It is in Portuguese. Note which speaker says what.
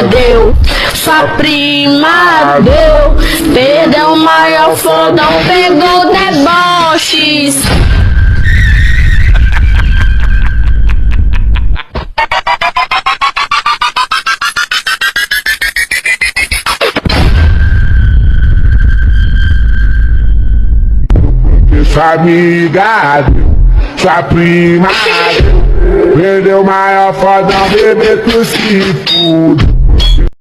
Speaker 1: deu, sua prima deu, perdeu o maior fodão, pegou deboches.
Speaker 2: Sua amiga deu, sua prima deu, perdeu o maior fodão, bebê tu se fude.